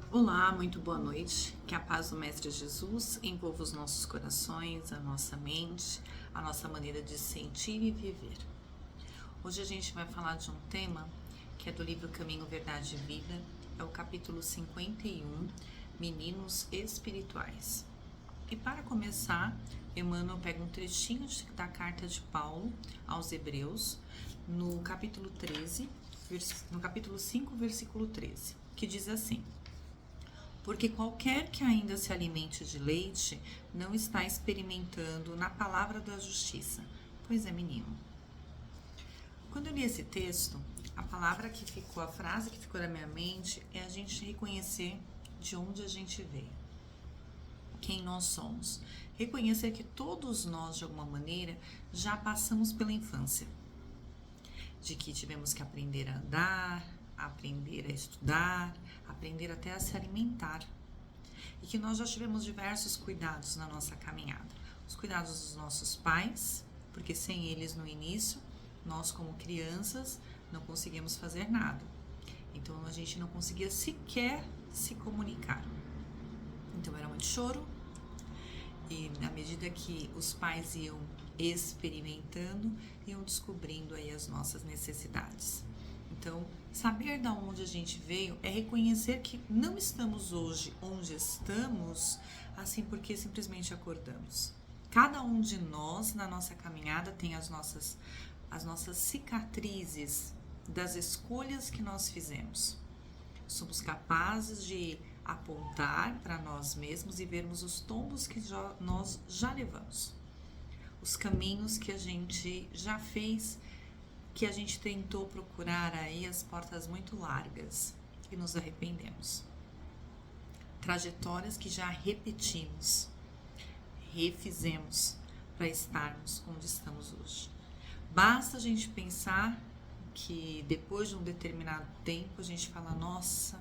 Olá, muito boa noite. Que a paz do Mestre Jesus envolva os nossos corações, a nossa mente, a nossa maneira de sentir e viver. Hoje a gente vai falar de um tema que é do livro Caminho, Verdade e Vida, é o capítulo 51, Meninos Espirituais. E para começar, Emmanuel pega um trechinho da carta de Paulo aos Hebreus, no capítulo 13, no capítulo 5, versículo 13, que diz assim: porque qualquer que ainda se alimente de leite não está experimentando na palavra da justiça, pois é menino. Quando eu li esse texto, a frase que ficou na minha mente é a gente reconhecer de onde a gente veio, quem nós somos. Reconhecer que todos nós, de alguma maneira, já passamos pela infância. De que tivemos que aprender a andar, aprender a estudar, aprender até a se alimentar. E que nós já tivemos diversos cuidados na nossa caminhada. Os cuidados dos nossos pais, porque sem eles no início, nós como crianças não conseguimos fazer nada. Então a gente não conseguia sequer se comunicar. Então era muito choro. E na medida que os pais iam experimentando, iam descobrindo aí as nossas necessidades. Então, saber de onde a gente veio é reconhecer que não estamos hoje onde estamos, assim porque simplesmente acordamos. Cada um de nós, na nossa caminhada, tem as nossas cicatrizes das escolhas que nós fizemos. Somos capazes de apontar para nós mesmos e vermos os tombos que nós já levamos. Os caminhos que a gente já fez, que a gente tentou procurar aí as portas muito largas e nos arrependemos. Trajetórias que já repetimos, refizemos para estarmos onde estamos hoje. Basta a gente pensar que depois de um determinado tempo a gente fala, nossa,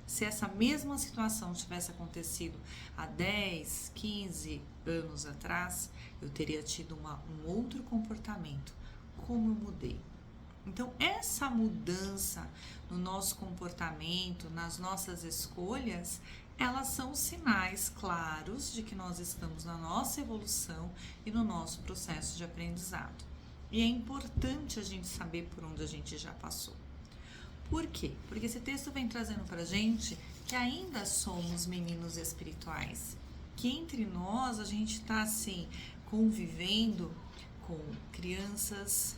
se essa mesma situação tivesse acontecido há 10, 15 anos atrás, eu teria tido um outro comportamento. Como eu mudei. Então, essa mudança no nosso comportamento, nas nossas escolhas, elas são sinais claros de que nós estamos na nossa evolução e no nosso processo de aprendizado. E é importante a gente saber por onde a gente já passou. Por quê? Porque esse texto vem trazendo para a gente que ainda somos meninos espirituais, que entre nós a gente está assim, convivendo com crianças,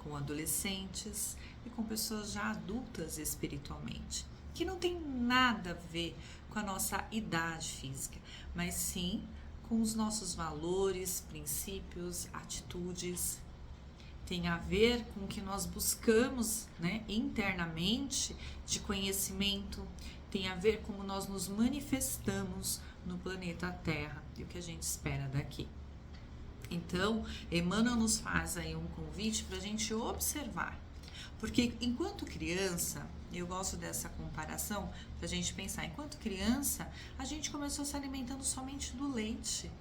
com adolescentes e com pessoas já adultas espiritualmente, que não tem nada a ver com a nossa idade física, mas sim com os nossos valores, princípios, atitudes. Tem a ver com o que nós buscamos, né, internamente de conhecimento, tem a ver como nós nos manifestamos no planeta Terra e o que a gente espera daqui. Então, Emmanuel nos faz aí um convite para a gente observar, porque enquanto criança, eu gosto dessa comparação para a gente pensar, enquanto criança a gente começou se alimentando somente do leite.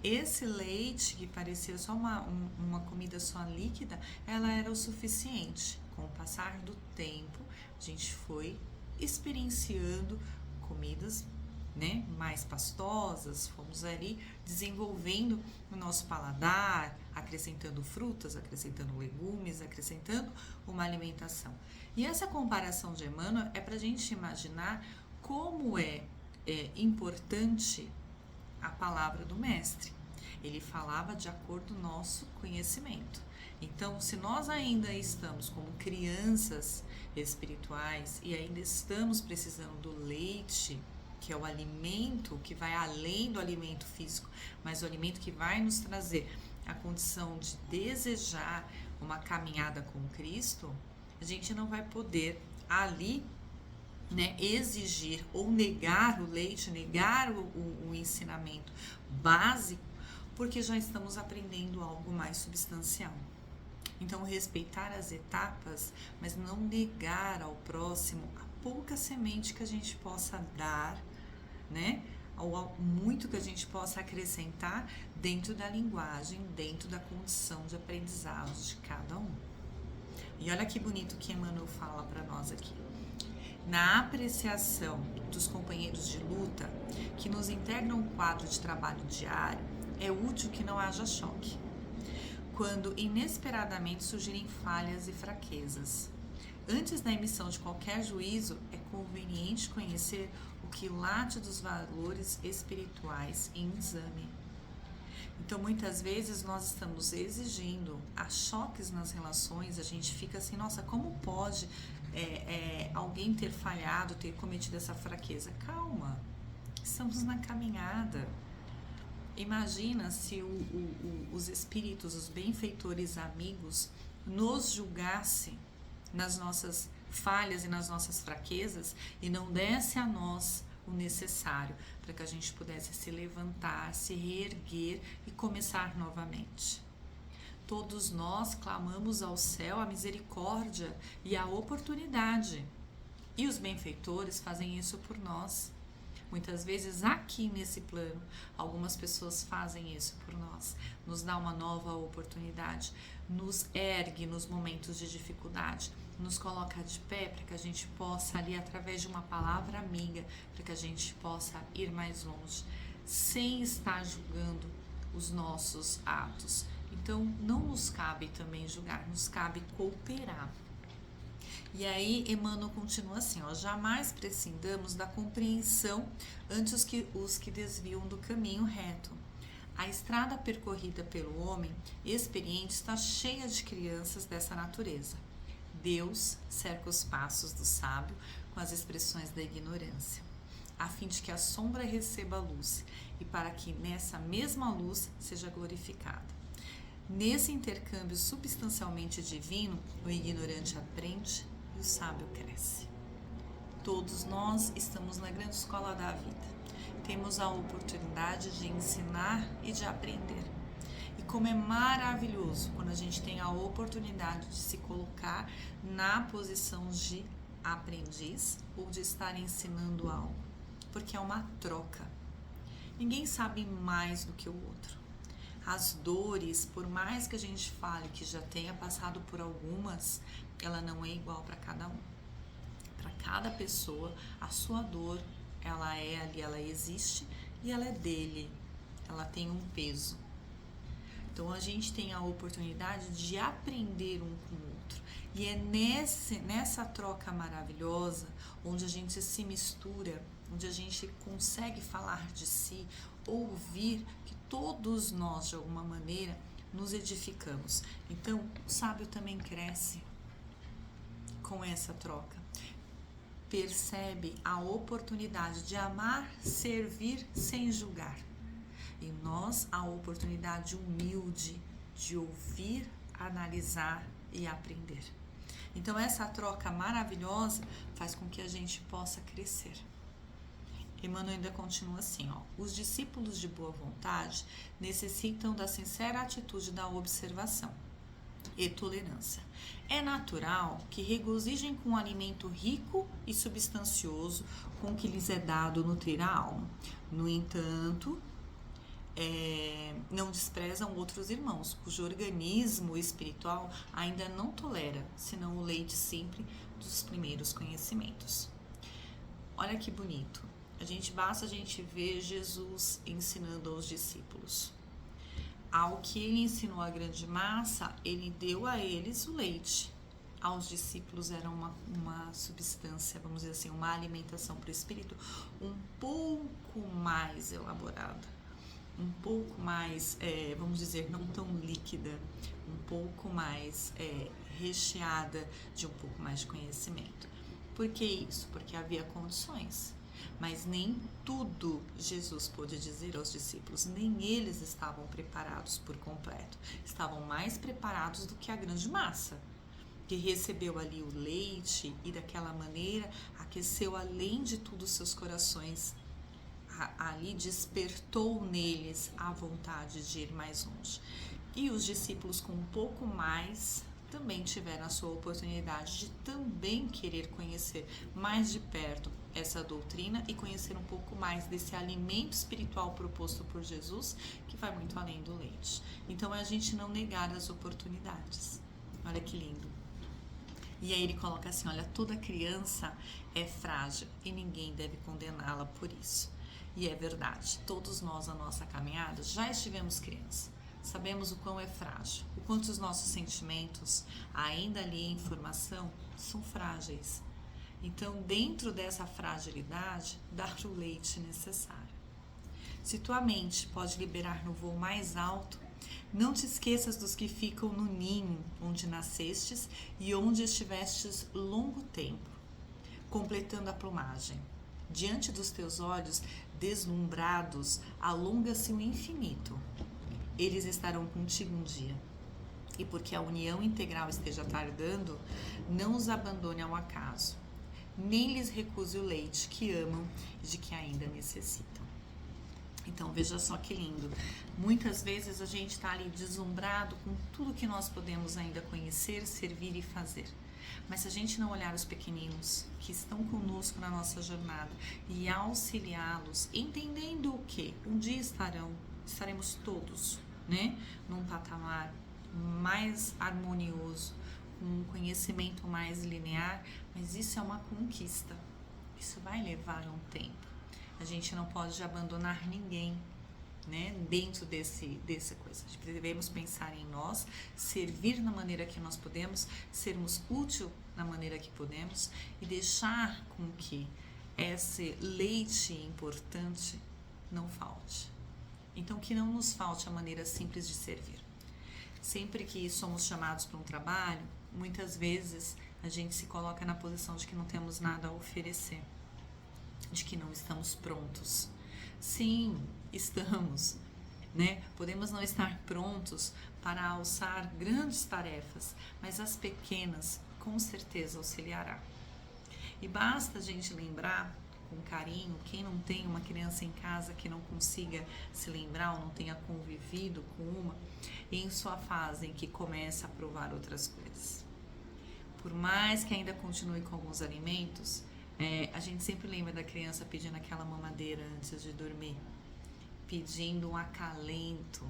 Esse leite, que parecia só uma comida só líquida, ela era o suficiente. Com o passar do tempo, a gente foi experienciando comidas, né, mais pastosas, fomos ali desenvolvendo o nosso paladar, acrescentando frutas, acrescentando legumes, acrescentando uma alimentação. E essa comparação de Emmanuel é para a gente imaginar como é importante a palavra do mestre. Ele falava de acordo com o nosso conhecimento. Então, se nós ainda estamos como crianças espirituais e ainda estamos precisando do leite, que é o alimento que vai além do alimento físico, mas o alimento que vai nos trazer a condição de desejar uma caminhada com Cristo, a gente não vai poder ali, né, exigir ou negar o leite, negar o ensinamento básico, porque já estamos aprendendo algo mais substancial. Então, respeitar as etapas, mas não negar ao próximo a pouca semente que a gente possa dar, né? Ou muito que a gente possa acrescentar dentro da linguagem, dentro da condição de aprendizado de cada um. E olha que bonito que Emmanuel fala para nós aqui. na apreciação dos companheiros de luta que nos integram o quadro de trabalho diário, é útil que não haja choque, quando inesperadamente surgirem falhas e fraquezas. Antes da emissão de qualquer juízo, é conveniente conhecer o quilate dos valores espirituais em exame. Então, muitas vezes, nós estamos exigindo, há choques nas relações, a gente fica assim, nossa, como pode alguém ter falhado, ter cometido essa fraqueza? Calma, estamos na caminhada. Imagina se os espíritos, os benfeitores amigos, nos julgassem nas nossas falhas e nas nossas fraquezas e não desse a nós o necessário para que a gente pudesse se levantar, se reerguer e começar novamente. Todos nós clamamos ao céu a misericórdia e a oportunidade, e os benfeitores fazem isso por nós. Muitas vezes aqui nesse plano, algumas pessoas fazem isso por nós, nos dá uma nova oportunidade, nos ergue nos momentos de dificuldade, nos coloca de pé para que a gente possa ali, através de uma palavra amiga, para que a gente possa ir mais longe, sem estar julgando os nossos atos. Então, não nos cabe também julgar, nos cabe cooperar. E aí, Emmanuel continua assim, jamais prescindamos da compreensão ante os que desviam do caminho reto. A estrada percorrida pelo homem experiente está cheia de crianças dessa natureza. Deus cerca os passos do sábio com as expressões da ignorância, a fim de que a sombra receba a luz e para que nessa mesma luz seja glorificada. Nesse intercâmbio substancialmente divino, o ignorante aprende e o sábio cresce. Todos nós estamos na grande escola da vida. Temos a oportunidade de ensinar e de aprender. E como é maravilhoso quando a gente tem a oportunidade de se colocar na posição de aprendiz ou de estar ensinando algo, porque é uma troca. Ninguém sabe mais do que o outro. As dores, por mais que a gente fale que já tenha passado por algumas, ela não é igual para cada um. Para cada pessoa, a sua dor, ela é ali, ela existe e ela é dele. Ela tem um peso. Então, a gente tem a oportunidade de aprender um com o outro. E é nessa troca maravilhosa, onde a gente se mistura, onde a gente consegue falar de si, ouvir, que todos nós, de alguma maneira, nos edificamos. Então, o sábio também cresce com essa troca. Percebe a oportunidade de amar, servir sem julgar. E nós, a oportunidade humilde de ouvir, analisar e aprender. Então, essa troca maravilhosa faz com que a gente possa crescer. Emmanuel ainda continua assim, os discípulos de boa vontade necessitam da sincera atitude da observação e tolerância. É natural que regozijem com um alimento rico e substancioso com que lhes é dado nutrir a alma. No entanto, não desprezam outros irmãos, cujo organismo espiritual ainda não tolera, senão o leite sempre dos primeiros conhecimentos. Olha que bonito. Basta a gente ver Jesus ensinando aos discípulos. Ao que ele ensinou a grande massa, ele deu a eles o leite. Aos discípulos era uma substância, vamos dizer assim, uma alimentação para o espírito um pouco mais elaborada, um pouco mais, vamos dizer, não tão líquida, um pouco mais recheada de um pouco mais de conhecimento. Por que isso? Porque havia condições. Mas nem tudo Jesus pôde dizer aos discípulos, nem eles estavam preparados por completo. Estavam mais preparados do que a grande massa, que recebeu ali o leite e daquela maneira aqueceu além de tudo os seus corações. Ali despertou neles a vontade de ir mais longe. E os discípulos com um pouco mais também tiveram a sua oportunidade de também querer conhecer mais de perto essa doutrina e conhecer um pouco mais desse alimento espiritual proposto por Jesus, que vai muito além do leite. Então, é a gente não negar as oportunidades. Olha que lindo. E aí ele coloca assim, olha, toda criança é frágil e ninguém deve condená-la por isso. E é verdade, todos nós na nossa caminhada já estivemos criança. Sabemos o quão é frágil, o quanto os nossos sentimentos, ainda ali em formação, são frágeis. Então, dentro dessa fragilidade, dar o leite necessário. Se tua mente pode liberar no voo mais alto, não te esqueças dos que ficam no ninho onde nascestes e onde estivestes longo tempo, completando a plumagem. Diante dos teus olhos deslumbrados, alonga-se o infinito. Eles estarão contigo um dia. E porque a união integral esteja tardando, não os abandone ao acaso, nem lhes recuse o leite que amam e de que ainda necessitam. Então veja só que lindo, muitas vezes a gente está ali deslumbrado com tudo que nós podemos ainda conhecer, servir e fazer. Mas se a gente não olhar os pequeninos que estão conosco na nossa jornada e auxiliá-los, entendendo o que um dia estaremos todos, né, num patamar mais harmonioso, com um conhecimento mais linear, mas isso é uma conquista, isso vai levar um tempo. A gente não pode abandonar ninguém, né, dentro dessa coisa. Devemos pensar em nós, servir na maneira que nós podemos, sermos útil na maneira que podemos e deixar com que esse leite importante não falte. Então, que não nos falte a maneira simples de servir. Sempre que somos chamados para um trabalho, muitas vezes a gente se coloca na posição de que não temos nada a oferecer, de que não estamos prontos. Sim, estamos, né? Podemos não estar prontos para alçar grandes tarefas, mas as pequenas com certeza auxiliará. E basta a gente lembrar com carinho, quem não tem uma criança em casa que não consiga se lembrar ou não tenha convivido com uma, em sua fase em que começa a provar outras coisas. Por mais que ainda continue com alguns alimentos, a gente sempre lembra da criança pedindo aquela mamadeira antes de dormir, pedindo um acalento.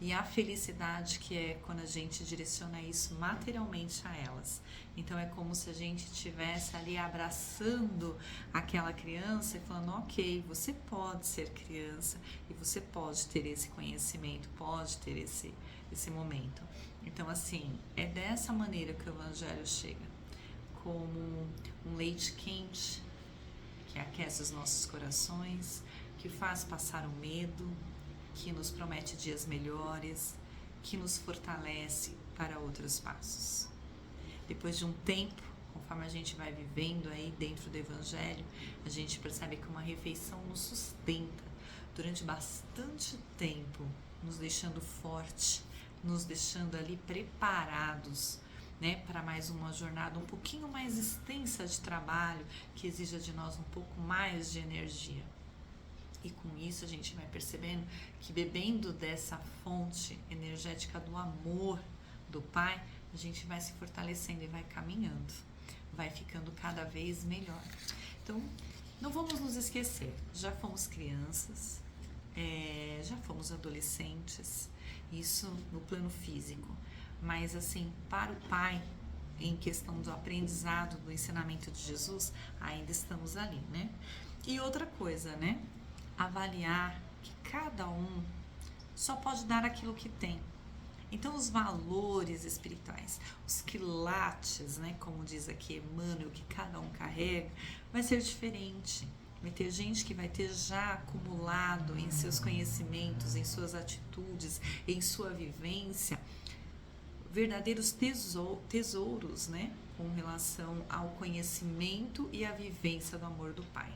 E a felicidade que é quando a gente direciona isso materialmente a elas. Então é como se a gente estivesse ali abraçando aquela criança e falando, ok, você pode ser criança e você pode ter esse conhecimento, pode ter esse momento. Então assim, é dessa maneira que o Evangelho chega, como um leite quente que aquece os nossos corações, que faz passar o medo, que nos promete dias melhores, que nos fortalece para outros passos. Depois de um tempo, conforme a gente vai vivendo aí dentro do Evangelho, a gente percebe que uma refeição nos sustenta durante bastante tempo, nos deixando forte, nos deixando ali preparados, né, para mais uma jornada um pouquinho mais extensa de trabalho, que exija de nós um pouco mais de energia. E com isso a gente vai percebendo que bebendo dessa fonte energética do amor do Pai, a gente vai se fortalecendo e vai caminhando, vai ficando cada vez melhor. Então, não vamos nos esquecer, já fomos crianças, já fomos adolescentes, isso no plano físico, mas assim, para o Pai, em questão do aprendizado, do ensinamento de Jesus, ainda estamos ali, né? E outra coisa, né? Avaliar que cada um só pode dar aquilo que tem. Então os valores espirituais, os quilates, né, como diz aqui Emmanuel, que cada um carrega, vai ser diferente. Vai ter gente que vai ter já acumulado em seus conhecimentos, em suas atitudes, em sua vivência, verdadeiros tesouros, né, com relação ao conhecimento e à vivência do amor do Pai.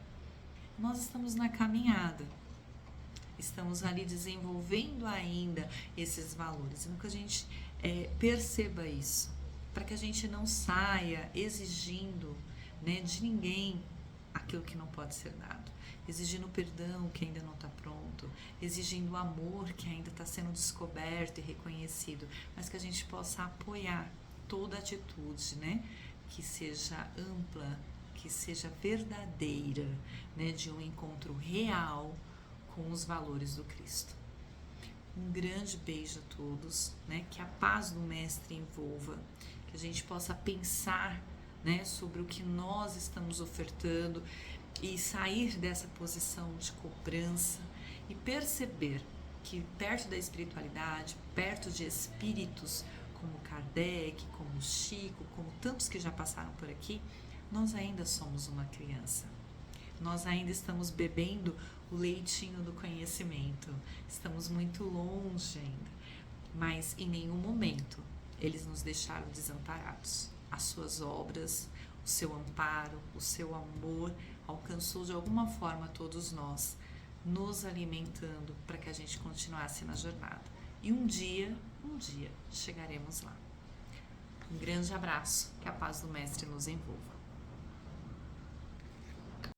Nós estamos na caminhada, estamos ali desenvolvendo ainda esses valores. Então que a gente perceba isso, para que a gente não saia exigindo, né, de ninguém aquilo que não pode ser dado, exigindo perdão que ainda não está pronto, exigindo amor que ainda está sendo descoberto e reconhecido, mas que a gente possa apoiar toda atitude, né, que seja ampla, que seja verdadeira, né, de um encontro real com os valores do Cristo. Um grande beijo a todos, né, que a paz do Mestre envolva, que a gente possa pensar, né, sobre o que nós estamos ofertando e sair dessa posição de cobrança e perceber que perto da espiritualidade, perto de espíritos como Kardec, como Chico, como tantos que já passaram por aqui, nós ainda somos uma criança. Nós ainda estamos bebendo o leitinho do conhecimento. Estamos muito longe ainda. Mas em nenhum momento eles nos deixaram desamparados. As suas obras, o seu amparo, o seu amor alcançou de alguma forma todos nós, nos alimentando para que a gente continuasse na jornada. E um dia chegaremos lá. Um grande abraço, que a paz do Mestre nos envolva.